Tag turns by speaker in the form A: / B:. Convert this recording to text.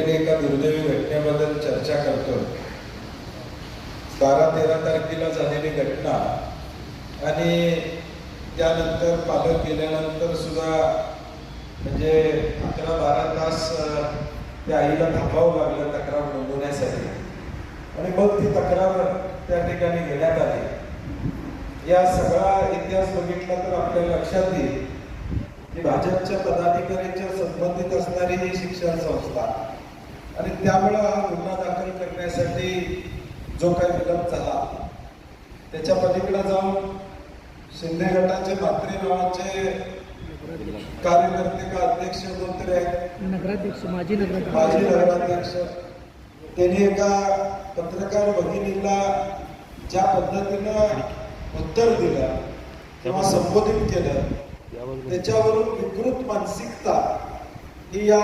A: घडलेल्या एका दुर्दैवी घटनेबद्दल चर्चा करतो. 12-13 तारखेला झालेली घटना आणि त्यानंतर पालक गेल्यानंतर सुद्धा म्हणजे 11-12 तास त्या आईला थांबावं लागलं तक्रार नोंदवण्यासाठी आणि मग ती तक्रार त्या ठिकाणी घेण्यात आली. या सगळा इतिहास बघितला तर आपल्या लक्षात येईल की भाजपच्या पदाधिकाऱ्यांच्या संबंधित असणारी ही शिक्षण संस्था आणि त्यामुळं हा गुन्हा दाखल करण्यासाठी जो काही विलंब झाला त्याच्या पलीकडे जाऊन शिंदे गटाचे म्हात्रे नावाचे कार्यकर्ते का अध्यक्ष कोणतरी आहेत, माजी नगराध्यक्ष, त्यांनी एका पत्रकार भगिनीला ज्या पद्धतीनं उत्तर दिलं किंवा संबोधित केलं त्याच्यावरून विकृत मानसिकता ही या